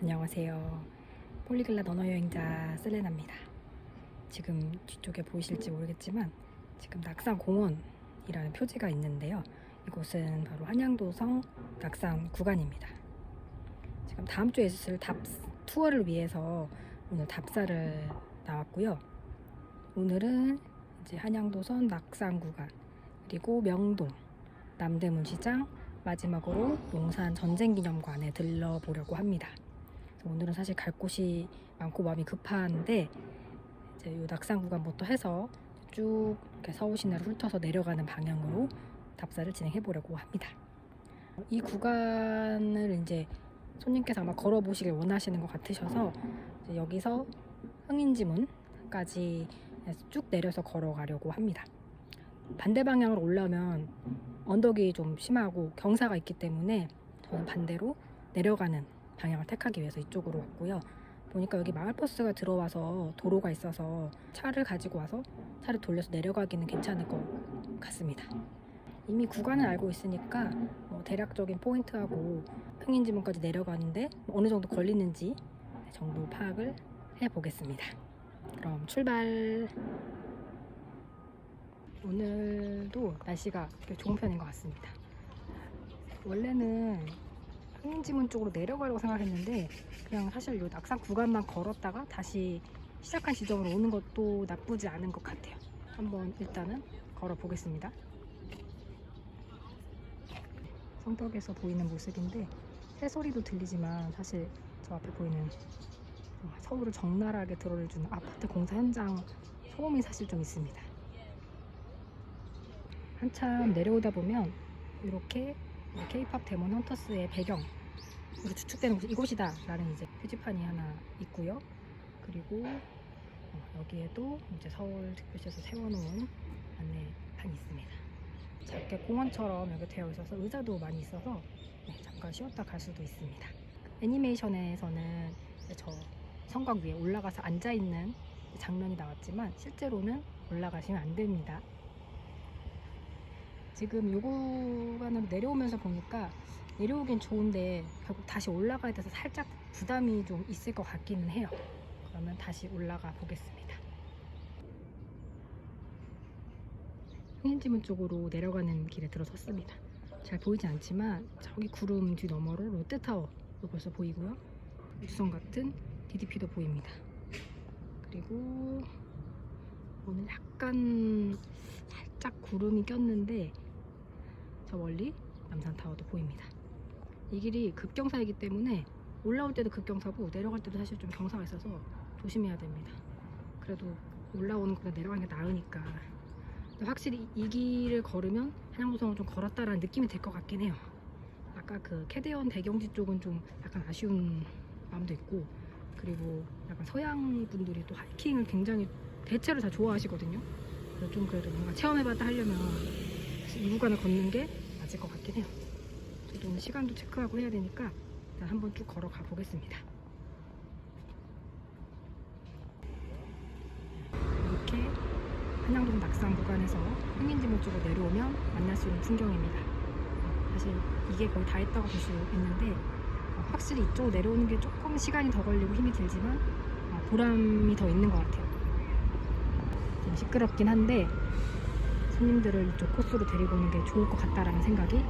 안녕하세요. 폴리글랏 언어여행자 셀레나입니다. 지금 뒤쪽에 보이실지 모르겠지만 지금 낙산공원이라는 표지가 있는데요. 이곳은 바로 한양도성 낙산 구간입니다. 지금 다음 주에 있을 투어를 위해서 오늘 답사를 나왔고요. 오늘은 이제 한양도선 낙산 구간, 그리고 명동, 남대문시장, 마지막으로 용산 전쟁기념관에 들러보려고 합니다. 오늘은 사실 갈 곳이 많고 마음이 급한데 이제 이 낙산 구간부터 해서 쭉 이렇게 서울 시내를 훑어서 내려가는 방향으로 답사를 진행해 보려고 합니다. 이 구간을 이제 손님께서 아마 걸어보시길 원하시는 것 같으셔서 이제 여기서 흥인지문까지 쭉 내려서 걸어가려고 합니다. 반대 방향으로 올라오면 언덕이 좀 심하고 경사가 있기 때문에 저는 반대로 내려가는 방향을 택하기 위해서 이쪽으로 왔고요. 보니까 여기 마을버스가 들어와서 도로가 있어서 차를 가지고 와서 차를 돌려서 내려가기는 괜찮을 것 같습니다. 이미 구간을 알고 있으니까 대략적인 포인트하고 흥인지문까지 내려가는데 어느 정도 걸리는지 정도 파악을 해보겠습니다. 그럼 출발! 오늘도 날씨가 좋은 편인 것 같습니다. 원래는 흥인지문 쪽으로 내려가려고 생각했는데 그냥 사실 요 낙산 구간만 걸었다가 다시 시작한 지점으로 오는 것도 나쁘지 않은 것 같아요. 한번 일단은 걸어 보겠습니다. 성벽에서 보이는 모습인데 새소리도 들리지만 사실 저 앞에 보이는 서울을 적나라하게 드러내주는 아파트 공사 현장 소음이 사실 좀 있습니다. 한참 내려오다 보면 이렇게 K-팝 데몬 헌터스의 배경으로 추측되는 곳이 이곳이다 라는 이제 표지판이 하나 있고요. 그리고 여기에도 이제 서울특별시에서 세워놓은 안내판이 있습니다. 작게 공원처럼 여기 되어 있어서 의자도 많이 있어서 잠깐 쉬었다 갈 수도 있습니다. 애니메이션에서는 저 성곽 위에 올라가서 앉아있는 장면이 나왔지만 실제로는 올라가시면 안 됩니다. 지금 요 구간으로 내려오면서 보니까 내려오긴 좋은데 결국 다시 올라가야 돼서 살짝 부담이 좀 있을 것 같기는 해요. 그러면 다시 올라가 보겠습니다. 흥인지문 쪽으로 내려가는 길에 들어섰습니다. 잘 보이진 않지만 저기 구름 뒤 너머로 롯데타워도 벌써 보이고요. 우주선 같은 DDP도 보입니다. 그리고 오늘 약간 살짝 구름이 꼈는데 저 멀리 남산타워도 보입니다. 이 길이 급경사이기 때문에 올라올 때도 급경사고 내려갈 때도 사실 좀 경사가 있어서 조심해야 됩니다. 그래도 올라오는 것보다 내려가는 게 나으니까. 근데 확실히 이 길을 걸으면 한양도성을 좀 걸었다라는 느낌이 들 것 같긴 해요. 아까 그 캐대원 대경지 쪽은 좀 약간 아쉬운 마음도 있고, 그리고 약간 서양 분들이 또 하이킹을 굉장히 대체로 다 좋아하시거든요. 그래서 좀 그래도 뭔가 체험해봤다 하려면 이 구간을 걷는 게 맞을 것 같긴 해요. 저도 시간도 체크하고 해야 되니까 일단 한번 쭉 걸어가 보겠습니다. 이렇게 한양도성 낙산 구간에서 흥인지문 쪽으로 내려오면 만날 수 있는 풍경입니다. 사실 이게 거의 다 했다고 볼 수 있는데 확실히 이쪽으로 내려오는 게 조금 시간이 더 걸리고 힘이 들지만 보람이 더 있는 것 같아요. 좀 시끄럽긴 한데 손님들을 이쪽 코스로 데리고 오는 게 좋을 것 같다라는 생각이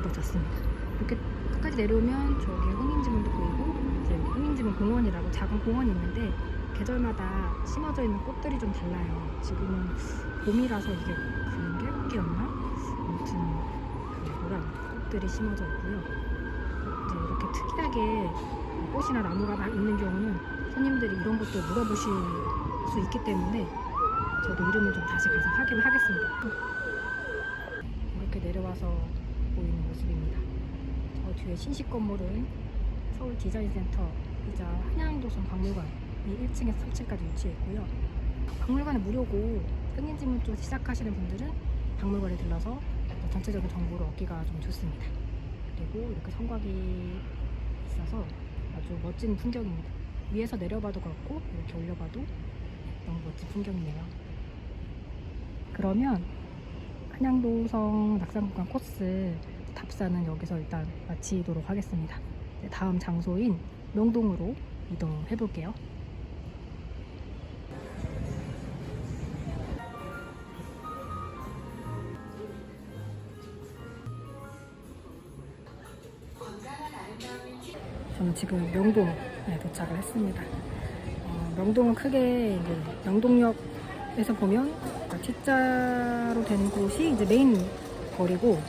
굳어졌습니다. 이렇게 끝까지 내려오면 저기 흥인지문도 보이고 이제 흥인지문 공원이라고 작은 공원이 있는데 계절마다 심어져 있는 꽃들이 좀 달라요. 지금은 봄이라서 이게 금계국이었나? 아무튼 그 노란 꽃들이 심어져 있고요. 이제 이렇게 특이하게 꽃이나 나무가 막 있는 경우는 손님들이 이런 것들 물어보실 수 있기 때문에 저도 이름을 좀 다시 가서 확인을 하겠습니다. 이렇게 내려와서 보이는 모습입니다. 저 뒤에 신식 건물은 서울 디자인센터이자 한양도성 박물관이 1층에서 3층까지 위치해 있고요. 박물관은 무료고 흥인지문 쪽 시작하시는 분들은 박물관에 들러서 전체적인 정보를 얻기가 좀 좋습니다. 그리고 이렇게 성곽이 있어서 아주 멋진 풍경입니다. 위에서 내려봐도 그렇고 이렇게 올려봐도 너무 멋진 풍경이네요. 그러면 한양도성 낙산구간 코스 답사는 여기서 일단 마치도록 하겠습니다. 다음 장소인 명동으로 이동해 볼게요. 저는 지금 명동에 도착을 했습니다. 명동은 크게 이제 명동역에서 보면 T자로 된 곳이 이제 메인 거리고,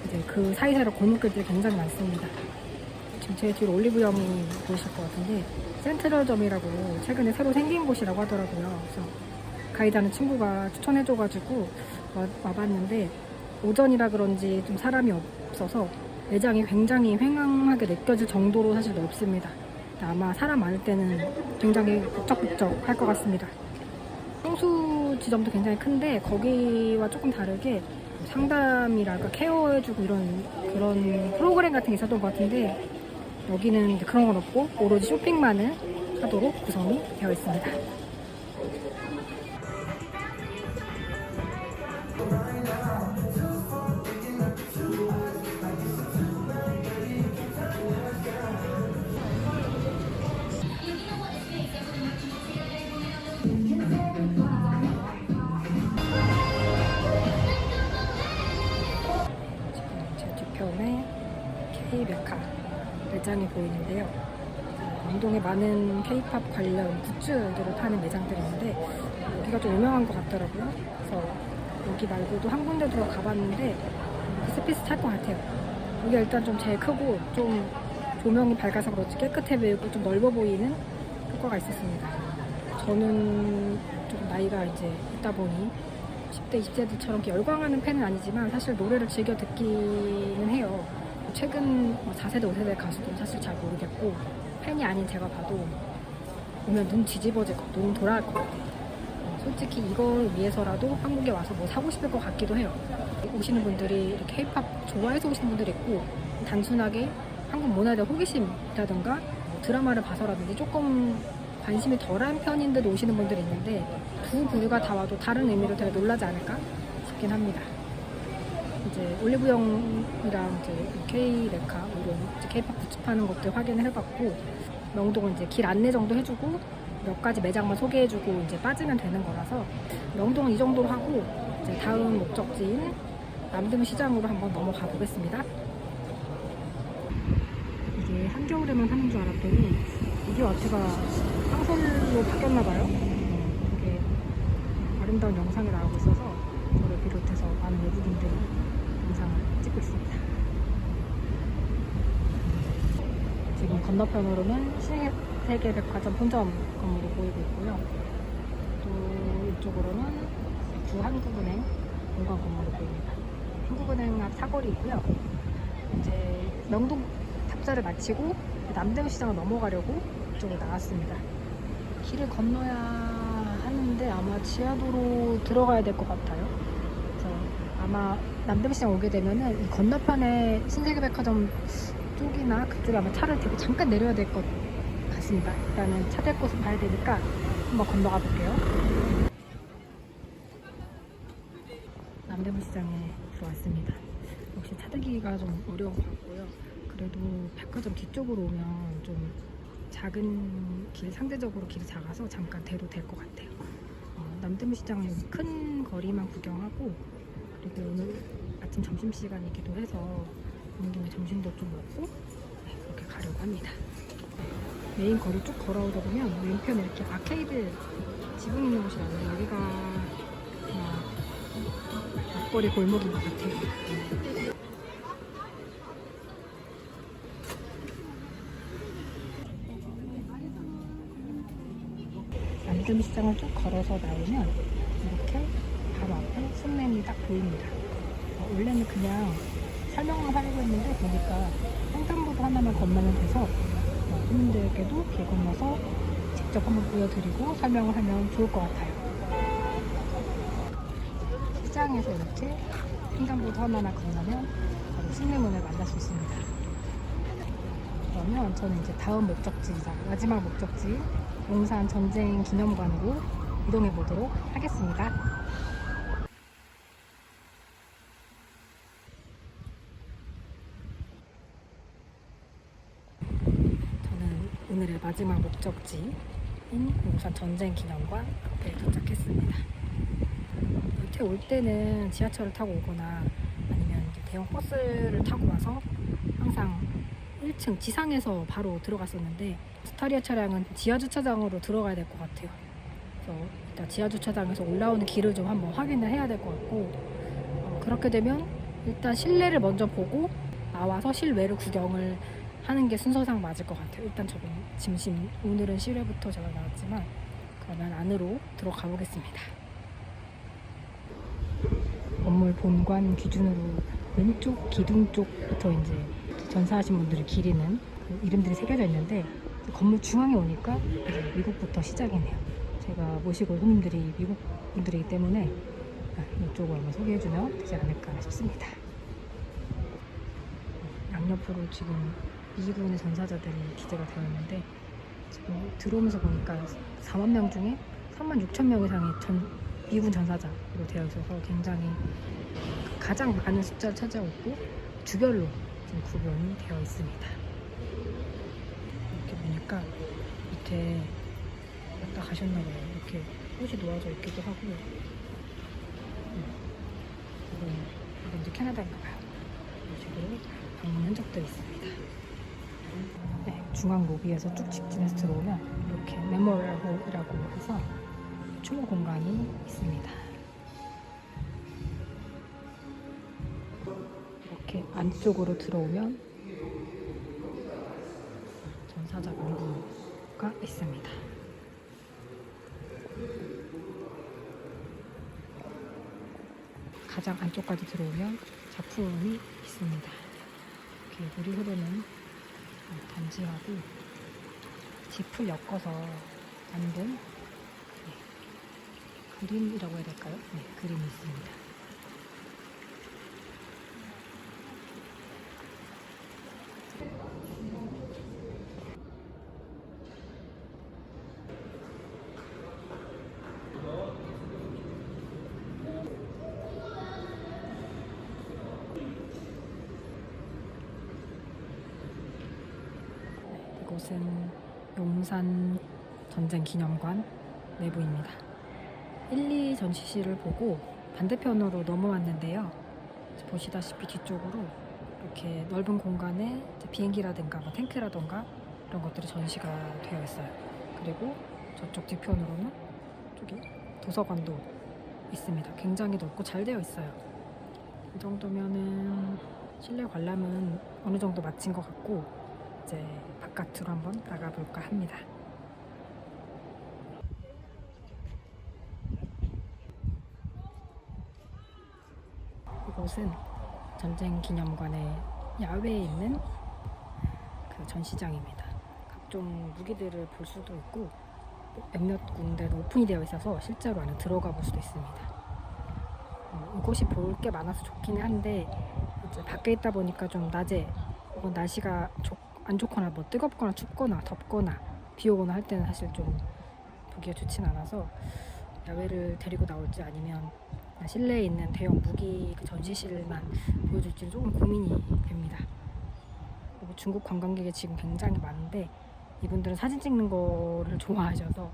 이제 그 사이사이로 골목길들이 굉장히 많습니다. 지금 제 뒤로 올리브영이 보이실 것 같은데, 센트럴점이라고 최근에 새로 생긴 곳이라고 하더라고요. 그래서 가이드하는 친구가 추천해줘가지고 와봤는데, 오전이라 그런지 좀 사람이 없어서 매장이 굉장히 횡황하게 느껴질 정도로 사실 넓습니다. 아마 사람 많을 때는 굉장히 북적북적 할 것 같습니다. 성수 지점도 굉장히 큰데, 거기와 조금 다르게 상담이랄까 케어해주고 그런 프로그램 같은 게 있었던 것 같은데, 여기는 이제 그런 건 없고 오로지 쇼핑만을 하도록 구성이 되어 있습니다. 제 뒤편에 K메카 매장이 보이는데요. 명동에 많은 K-팝 관련 굿즈들을 파는 매장들이 있는데, 여기가 좀 유명한 것 같더라고요. 그래서 여기 말고도 한 군데 들어가봤는데 비슷비슷할 것 같아요. 여기가 일단 좀 제일 크고, 좀 조명이 밝아서 그렇지 깨끗해 보이고 좀 넓어 보이는 효과가 있었습니다. 저는 좀 나이가 이제 있다 보니 10대, 20대들처럼 열광하는 팬은 아니지만 사실 노래를 즐겨 듣기는 해요. 최근 4세대, 5세대 가수들은 사실 잘 모르겠고, 팬이 아닌 제가 봐도 보면 눈 뒤집어질 것 같고 눈 돌아갈 것 같아요. 솔직히 이걸 위해서라도 한국에 와서 뭐 사고 싶을 것 같기도 해요. 오시는 분들이 이렇게 K-팝 좋아해서 오시는 분들이 있고, 단순하게 한국 문화에 대한 호기심이라던가 뭐 드라마를 봐서라든지 조금 관심이 덜한 편인데도 오시는 분들이 있는데, 두 부류가 다 와도 다른 의미로 되게 놀라지 않을까 싶긴 합니다. 이제 올리브영이랑 이제 K메카 이런 K-팝 굿즈 파는 것들 확인을 해봤고, 명동은 이제 길 안내 정도 해주고 몇 가지 매장만 소개해주고 이제 빠지면 되는 거라서 명동은 이 정도로 하고, 이제 다음 목적지인 남대문 시장으로 한번 넘어가 보겠습니다. 이게 한겨울에만 하는 줄 알았더니 미디어아트가 황설로 바뀌었나봐요. 되게 아름다운 영상이 나오고 있어서 저를 비롯해서 많은 외국인들이 영상을 찍고 있습니다. 지금 건너편으로는 신세계백화점 본점 건물이 보이고 있고요. 또 이쪽으로는 주한국은행 본관 건물이 보입니다. 한국은행 앞 사거리 있고요. 이제 명동 탑자를 마치고 남대문 시장을 넘어가려고 이쪽으로 나왔습니다. 길을 건너야 하는데 아마 지하도로 들어가야 될 것 같아요. 그래서 아마 남대문 시장 오게 되면은 이 건너편에 신세계백화점 쪽이나 그쪽에 아마 차를 대고 잠깐 내려야 될 것 같습니다. 일단은 차 댈 곳을 봐야 되니까 한번 건너가 볼게요. 남대문 시장에 들어왔습니다. 역시 차 대기가 좀 어려운 것 같고요. 그래도 백화점 뒤쪽으로 오면 좀 작은 길, 상대적으로 길이 작아서 잠깐 대도 될 것 같아요. 남대문 시장은 큰 거리만 구경하고, 그리고 오늘 아침 점심시간이기도 해서 오는 김에 점심도 좀 먹고 그렇게 가려고 합니다. 메인 거리 쭉 걸어오다 보면 왼편에 이렇게 아케이드 지붕 있는 곳이 나오는데, 여기가 앞거리 골목인 것 같아요. 남대문 시장을 쭉 걸어서 나오면 이렇게 바로 앞에 숭례문이 딱 보입니다. 원래는 그냥 설명만 하려고 했는데 보니까 횡단보도 하나만 건너면 돼서 손님들에게도 길 건너서 직접 한번 보여드리고 설명을 하면 좋을 것 같아요. 시장에서 이렇게 횡단보도 하나만 건너면 바로 숭례문을 만날 수 있습니다. 그러면 저는 이제 다음 목적지이자 마지막 목적지 용산 전쟁 기념관으로 이동해 보도록 하겠습니다. 저는 오늘의 마지막 목적지인 용산 전쟁기념관 앞에 도착했습니다. 여태 올 때는 지하철을 타고 오거나 아니면 대형 버스를 타고 와서 항상 1층 지상에서 바로 들어갔었는데, 스타리아 차량은 지하 주차장으로 들어가야 될 것 같아요. 그래서 일단 지하 주차장에서 올라오는 길을 좀 한번 확인을 해야 될 것 같고, 그렇게 되면 일단 실내를 먼저 보고 나와서 실외를 구경을 하는 게 순서상 맞을 것 같아요. 일단 저는 짐심, 오늘은 실외부터 제가 나왔지만 그러면 안으로 들어가 보겠습니다. 건물 본관 기준으로 왼쪽 기둥 쪽부터 이제 전사하신 분들을 기리는 그 이름들이 새겨져 있는데, 건물 중앙에 오니까 이제 미국부터 시작이네요. 제가 모시고 올 손님들이 미국 분들이기 때문에 이쪽을 한번 소개해주면 되지 않을까 싶습니다. 양옆으로 지금 미군의 전사자들이 기재가 되어 있는데, 지금 들어오면서 보니까 4만 명 중에 3만 6천 명 이상이 미군 전사자로 되어 있어서 굉장히 가장 많은 숫자를 차지하고 주별로 지금 구분이 되어 있습니다. 이렇게 보니까 밑에 왔다 가셨나봐요. 이렇게 꽃이 놓아져 있기도 하고, 이건 이제 캐나다인가봐요. 이런 식으로 방문 흔적도 있습니다. 네, 중앙 로비에서 쭉 직진해서 들어오면 이렇게 메모리얼 홀이라고 해서 추모 공간이 있습니다. 이렇게 안쪽으로 들어오면 전사자 명부가 있습니다. 가장 안쪽까지 들어오면 작품이 있습니다. 이렇게 물이 흐르는 단지하고 짚을 엮어서 만든 그림이라고 해야 될까요? 네, 그림이 있습니다. 이곳은 용산 전쟁기념관 내부입니다. 1, 2 전시실을 보고 반대편으로 넘어왔는데요. 보시다시피 뒤쪽으로 이렇게 넓은 공간에 비행기라든가 탱크라든가 이런 것들이 전시가 되어 있어요. 그리고 저쪽 뒤편으로는 저기 도서관도 있습니다. 굉장히 넓고 잘 되어 있어요. 이 정도면은 실내 관람은 어느 정도 마친 것 같고, 이제 바깥으로 한번 나가볼까 합니다. 이곳은 전쟁기념관의 야외에 있는 그 전시장입니다. 각종 무기들을 볼 수도 있고, 몇몇 군데는 오픈이 되어 있어서 실제로 안에 들어가 볼 수도 있습니다. 이곳이 볼 게 많아서 좋기는 한데, 이제 밖에 있다 보니까 좀 낮에 혹은 날씨가 안 좋거나 뭐 뜨겁거나 춥거나 덥거나 비 오거나 할 때는 사실 좀 보기가 좋진 않아서 야외를 데리고 나올지 아니면 실내에 있는 대형 무기 그 전시실만 보여줄지 조금 고민이 됩니다. 그리고 중국 관광객이 지금 굉장히 많은데, 이분들은 사진 찍는 거를 좋아하셔서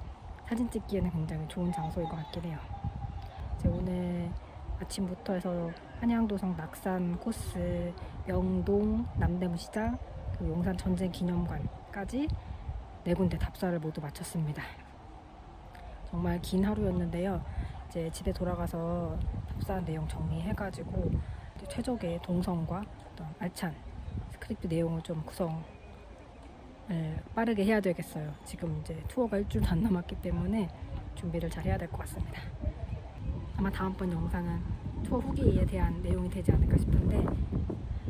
사진 찍기에는 굉장히 좋은 장소일 것 같긴 해요. 오늘 아침부터 해서 한양도성 낙산 코스, 명동, 남대문시장, 그리고 용산 전쟁기념관까지 4군데 답사를 모두 마쳤습니다. 정말 긴 하루였는데요. 이제 집에 돌아가서 답사한 내용 정리해가지고 최적의 동선과 어떤 알찬 스크립트 내용을 좀 구성을 빠르게 해야 되겠어요. 지금 이제 투어가 일주일도 안 남았기 때문에 준비를 잘 해야 될 것 같습니다. 아마 다음번 영상은 투어 후기에 대한 내용이 되지 않을까 싶은데,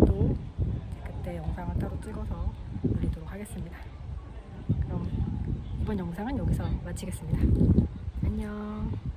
또 그때 영상을 따로 찍어서 올리도록 하겠습니다. 그럼 이번 영상은 여기서 마치겠습니다. 안녕.